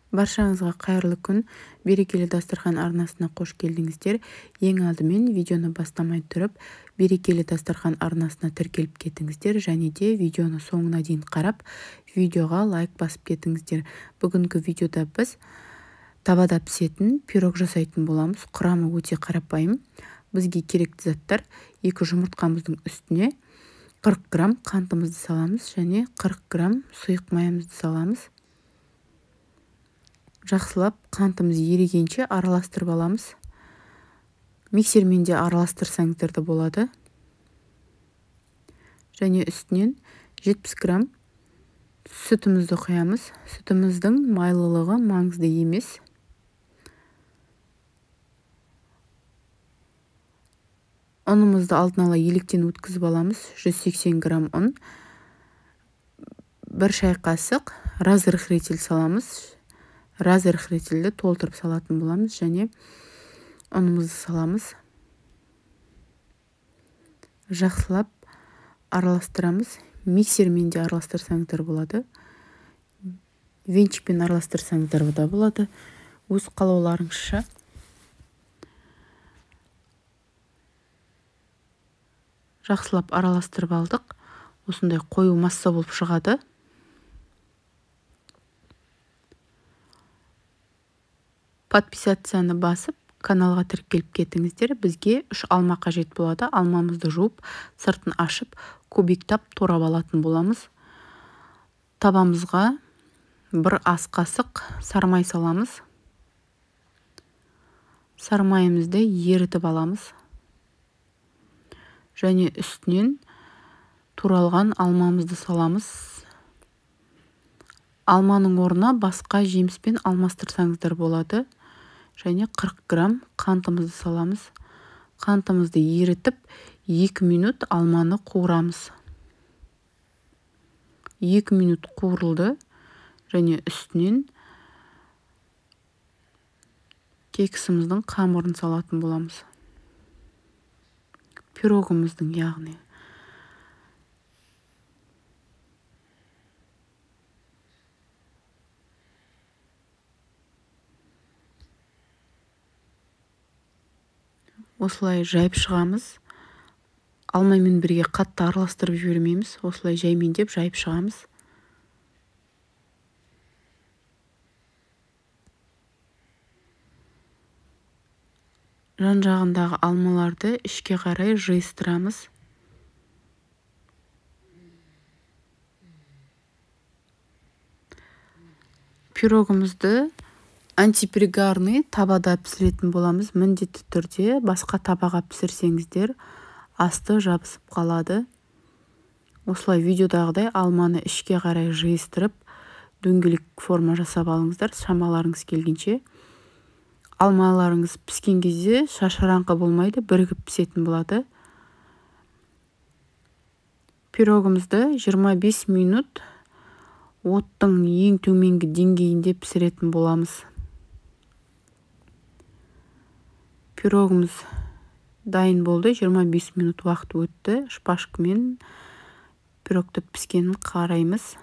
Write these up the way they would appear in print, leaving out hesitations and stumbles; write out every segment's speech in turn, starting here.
Баршаңызға қайырлы күн. Берекелі дастархан арнасына қош келдіңіздер. Ең алдымен видеоны бастамай тұрып, Берекелі дастархан арнасына тіркеліп кетіңіздер және де видеоны соңына дейін қарап, видеоға лайк басып кетіңіздер. Бүгінгі видеода біз табада пісетін пирог жасайтын боламыз. Құрамы өте қарапайым. Бізге керекті заттар: 2 жұмыртқамыздың үстіне 40 грамм қантымызды саламыз және 40 грамм сұйық майымызды саламыз. Жақсылап қантымыз ерігенше араластырып аламыз. Миксермен де араластырсаңыздар да болады. Және үстінен 70 грамм сүтімізді құямыз. Сүтіміздің майлылығы маңызды емес. Ұнымызды алдын ала електен өткізіп аламыз. 180 грамм ұн. 1 шай қасық разрыхлитель саламыз. Разрыхлительді толтырып салатын боламыз және ұнымызды саламыз. Жақсылап араластырамыз. Миксермен де араластырсаңыздар болады. Венчикпен араластырсаңыздар да болады. Өз қалауларыңызша. Жақсылап араластырып алдық. Осындай қою масса болып шығады. Подписацияны басып, каналға тіркеліп кетіңіздер. Бізге 3 алма қажет болады. Алмамызды жуып, сыртын ашып, кубиктап турап алатын боламыз. Табамызға 1 ас қасық сармай саламыз. Сармайымызды ерітіп аламыз. Және үстінен туралған алмамызды саламыз. Алманың орнына басқа жеміспен алмастырсаңыздар болады. Және 40 грамм қантымызды саламыз. Қантымызды ерітіп, 2 минут алманы қуырамыз. 2 минут қуырылды. Және үстінен кексіміздің қамырын салатын боламыз. Пирогымыздың яғни. Осылай жайып шығамыз. Алмамен бірге қатты араластырып жібермейміз. Осылай жаймендеп жайып шығамыз. Жан жағындағы алмаларды ішке қарай жиыстырамыз. Пирогымызды антипригарный табада пісіретін боламыз. Міндетті түрде басқа табаға пісірсеңіздер, асты жабысып қалады. Осылай видеодағыдай алманы ішке қарай жиыстырып, дөңгелек форма жасап алыңыздар, шамаларыңыз келгенше. Алмаларыңыз піскен кезде шашыраңқы болмайды, бірігіп пісетін болады. Пирогымызды 25 минут оттың ең төменгі деңгейінде пісіретін боламыз. Пирогымыз дайын болды. 25 минут уақыт өтті. Шпажкамен пирогты піскенін қараймыз.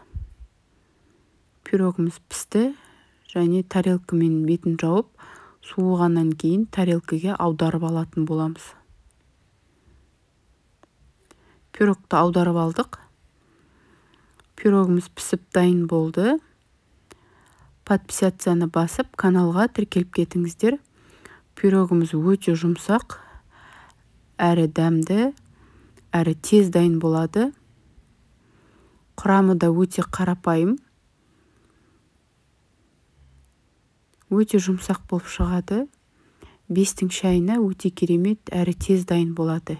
Пирогымыз пісті және тарелкамен бетін жауып, суығаннан кейін тарелкаға аударып алатын боламыз. Пирогты аударып алдық. Пирогымыз пісіп дайын болды. Подписацияны басып, каналға тіркеліп кетіңіздер. Пирогымыз өте жұмсақ, әрі дәмді, әрі тез дайын болады. Құрамы да өте қарапайым. Өте жұмсақ болып шығады. 5-тің шайына өте керемет, әрі тез дайын болады.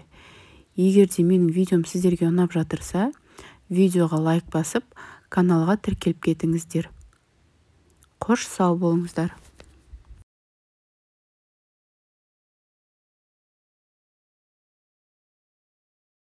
Егер де менің видеом сіздерге ұнап жатырса, видеоға лайк басып, каналға тіркеліп кетіңіздер. Қош сау болыңыздар.